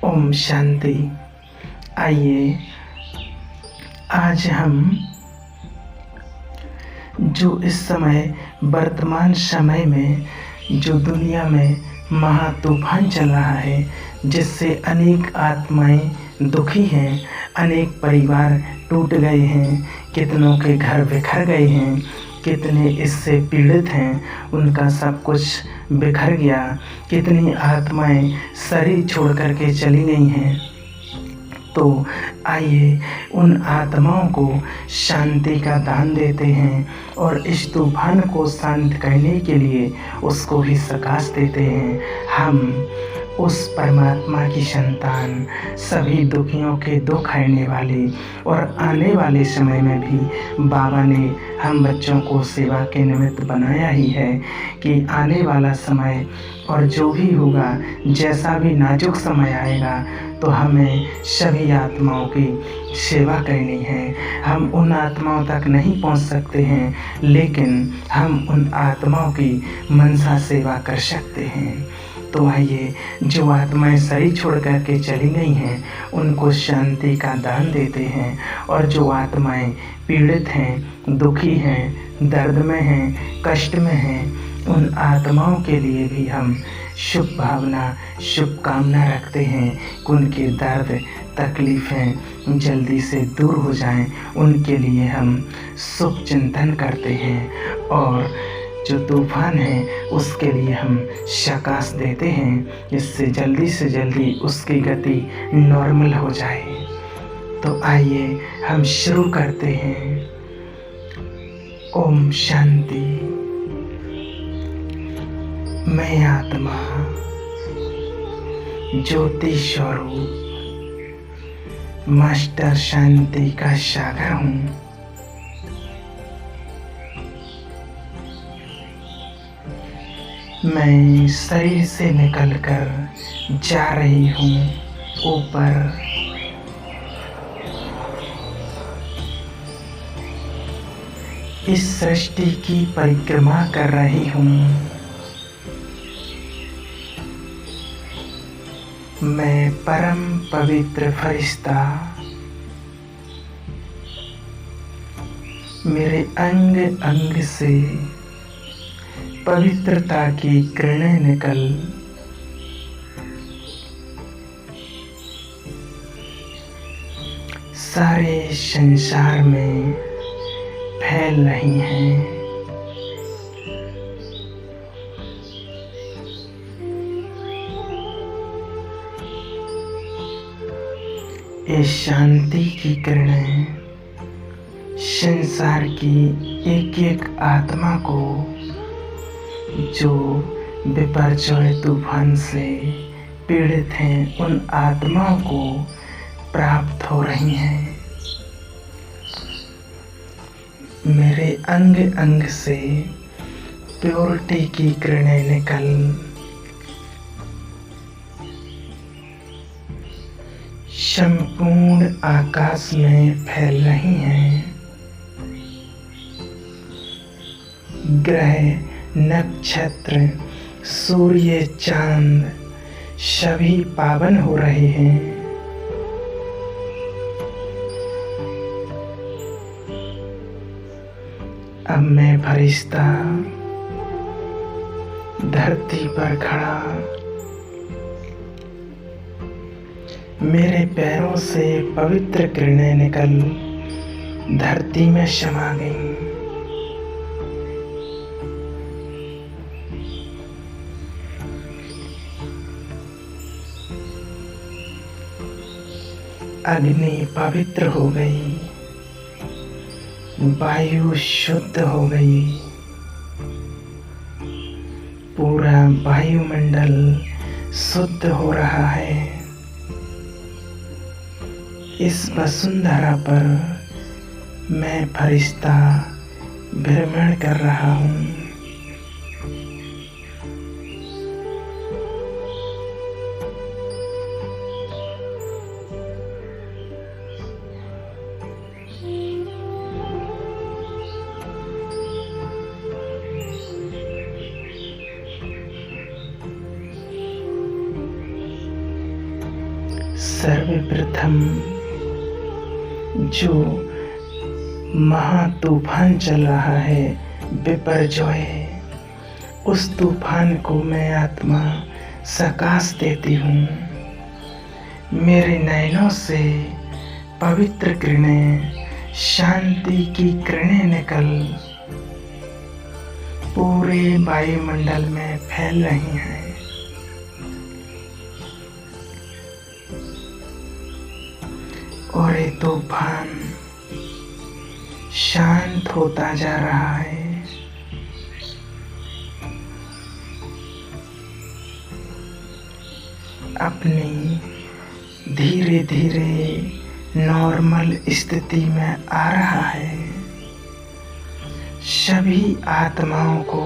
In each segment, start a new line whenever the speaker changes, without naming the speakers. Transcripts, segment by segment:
ओम शांति। आइए आज हम जो इस समय वर्तमान समय में जो दुनिया में महातूफान चल रहा है, जिससे अनेक आत्माएं दुखी हैं, अनेक परिवार टूट गए हैं, कितनों के घर बिखर गए हैं, कितने इससे पीड़ित हैं, उनका सब कुछ बिखर गया, कितनी आत्माएं शरीर छोड़ कर के चली गई हैं। तो आइए उन आत्माओं को शांति का दान देते हैं और इस तूफान को शांत करने के लिए उसको ही प्रकाश देते हैं। हम उस परमात्मा की संतान, सभी दुखियों के दुख हरने वाले, और आने वाले समय में भी बाबा ने हम बच्चों को सेवा के निमित्त बनाया ही है कि आने वाला समय और जो भी होगा, जैसा भी नाजुक समय आएगा, तो हमें सभी आत्माओं की सेवा करनी है। हम उन आत्माओं तक नहीं पहुंच सकते हैं, लेकिन हम उन आत्माओं की मनसा सेवा कर सकते हैं। तो आइए जो आत्माएं शरीर छोड़ कर के चली गई हैं, उनको शांति का दान देते हैं, और जो आत्माएं पीड़ित हैं, दुखी हैं, दर्द में हैं, कष्ट में हैं, उन आत्माओं के लिए भी हम शुभ भावना, शुभकामना रखते हैं कि उनके दर्द तकलीफ़ें जल्दी से दूर हो जाएं। उनके लिए हम शुभ चिंतन करते हैं, और जो तूफान है उसके लिए हम प्रकाश देते हैं, जिससे जल्दी से जल्दी उसकी गति नॉर्मल हो जाए। तो आइए हम शुरू करते हैं। ओम शांति। मैं आत्मा ज्योति स्वरूप मास्टर शांति का सागर हूँ। मैं शरीर से निकलकर जा रही हूँ ऊपर। इस सृष्टि की परिक्रमा कर रही हूँ। मैं परम पवित्र फरिश्ता, मेरे अंग अंग से पवित्रता की किरणें निकल सारे संसार में फैल रही हैं। इस शांति की किरणें संसार की एक एक आत्मा को, जो विपर्जय तूफान से पीड़ित हैं, उन आत्माओं को प्राप्त हो रही हैं। मेरे अंग अंग से प्योरिटी की किरणें निकल संपूर्ण आकाश में फैल रही हैं। ग्रह, नक्षत्र, सूर्य, चांद सभी पावन हो रहे हैं। अब मैं फरिश्ता धरती पर खड़ा, मेरे पैरों से पवित्र किरणें निकल धरती में समा गईं। अग्नि पवित्र हो गई, वायु शुद्ध हो गई, पूरा वायुमंडल शुद्ध हो रहा है। इस वसुंधरा पर मैं फरिश्ता भ्रमण कर रहा हूँ। सर्वप्रथम जो महातूफान चल रहा है बिपरजॉय, उस तूफान को मैं आत्मा सकाश देती हूँ। मेरे नयनों से पवित्र किरणें, शांति की किरणें निकल पूरे वायुमंडल में फैल रही हैं। और ये तूफान शांत होता जा रहा है। अपनी धीरे धीरे नॉर्मल स्थिति में आ रहा है। सभी आत्माओं को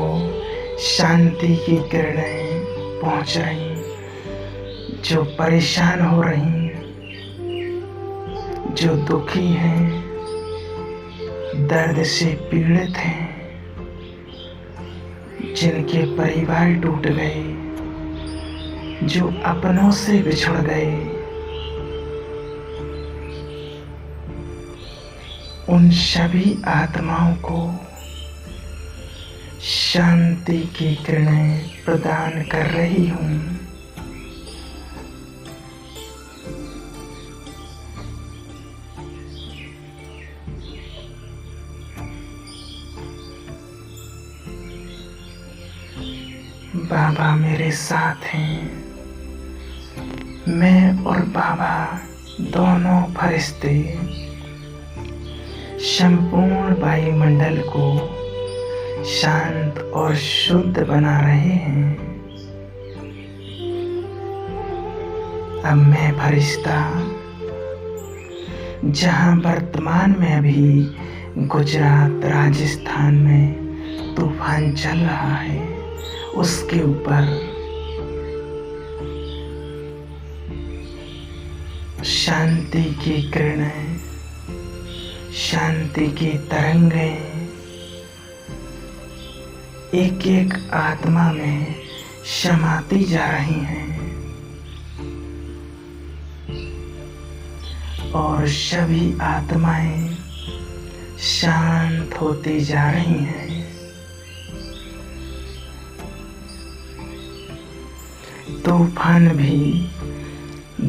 शांति की किरणें पहुंच रही, जो परेशान हो रही, जो दुखी हैं, दर्द से पीड़ित हैं, जिनके परिवार टूट गए, जो अपनों से बिछुड़ गए, उन सभी आत्माओं को शांति की किरणें प्रदान कर रही हूँ। बाबा मेरे साथ हैं। मैं और बाबा दोनों फरिश्ते संपूर्ण वायुमंडल को शांत और शुद्ध बना रहे हैं। अब मैं फरिश्ता जहां वर्तमान में अभी गुजरात, राजस्थान में तूफान चल रहा है, उसके ऊपर शांति की किरणें, शांति की तरंगें एक एक आत्मा में समाती जा रही हैं और सभी आत्माएं शांत होती जा रही हैं। तूफान भी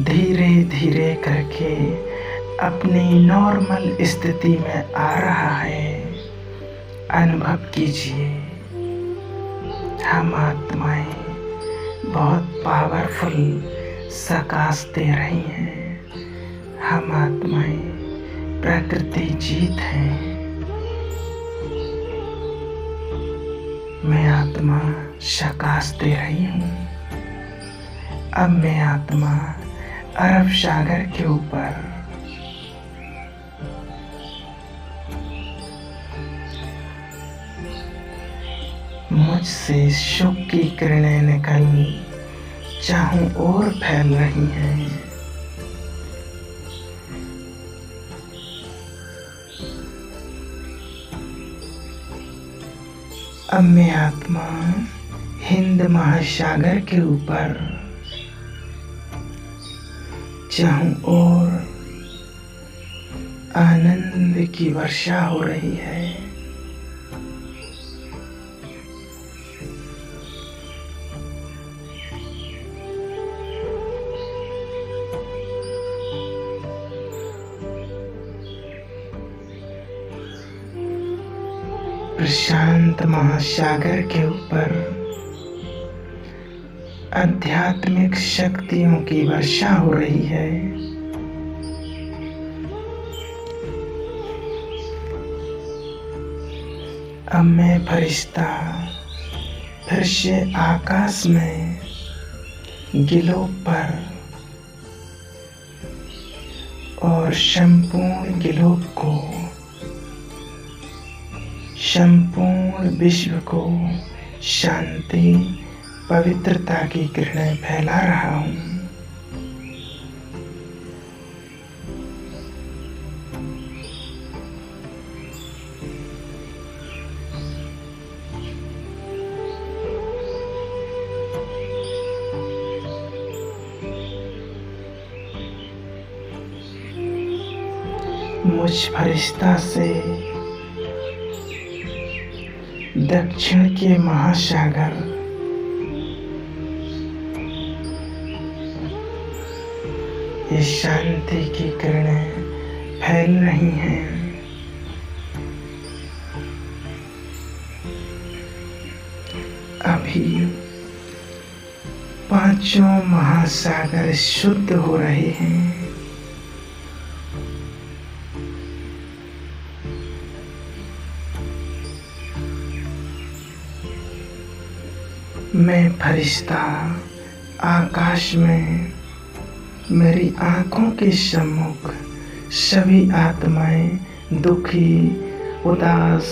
धीरे धीरे करके अपनी नॉर्मल स्थिति में आ रहा है। अनुभव कीजिए, हम आत्माएं बहुत पावरफुल सकाश दे रही हैं। हम आत्माएं प्रकृति जीत हैं। मैं आत्मा सकाश दे रही हूँ। अब मैं आत्मा अरब सागर के ऊपर मुझसे सुख की किरणें निकल चारों ओर फैल रही हैं। अब मैं आत्मा हिंद महासागर के ऊपर चारों ओर आनंद की वर्षा हो रही है। प्रशांत महासागर के ऊपर आध्यात्मिक शक्तियों की वर्षा हो रही है। अब मैं फरिश्ता फिर से आकाश में गिलोब पर और संपूर्ण गिलोब को, संपूर्ण विश्व को शांति, पवित्रता की किरणें फैला रहा हूँ। मुझ फरिश्ता से दक्षिण के महासागर ये शांति की किरणें फैल रही हैं। अभी पांचों महासागर शुद्ध हो रहे हैं। मैं फरिश्ता आकाश में मेरी आंखों के सम्मुख सभी आत्माएं दुखी, उदास,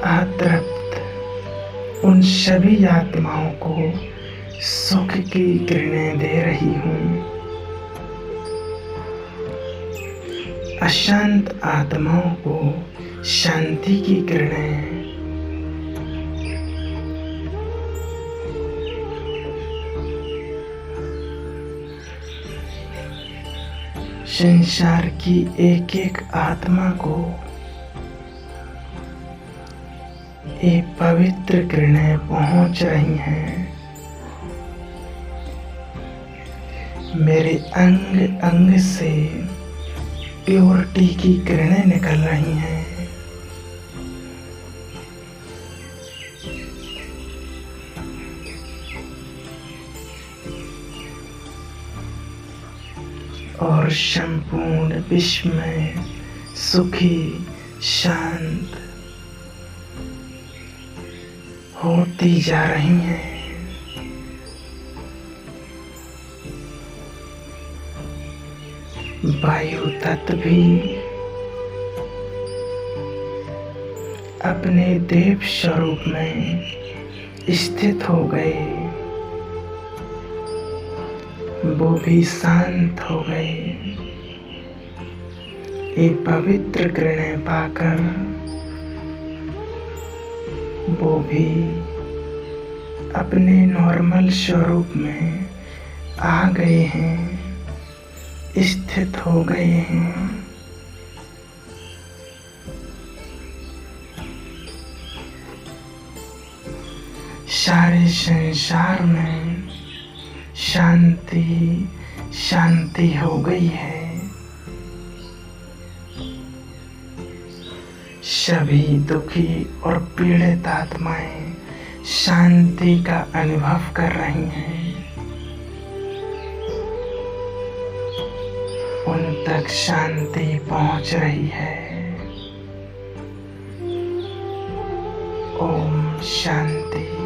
अतृप्त उन सभी आत्माओं को सुख की किरणें दे रही हूँ। अशांत आत्माओं को शांति की किरणें, संसार की एक एक आत्मा को ये पवित्र किरणें पहुंच रही हैं। मेरे अंग अंग से प्योरिटी की किरणें निकल रही हैं। और संपूर्ण विश्व में सुखी, शांत होती जा रही हैं। वायु तत्व भी अपने देव स्वरूप में स्थित हो गए, वो भी शांत हो गए। ये पवित्र किरणें पाकर वो भी अपने नॉर्मल स्वरूप में आ गए हैं, स्थित हो गए हैं। सारे संसार में शांति शांति हो गई है। सभी दुखी और पीड़ित आत्माएं शांति का अनुभव कर रही हैं। उन तक शांति पहुंच रही है। ओम शांति।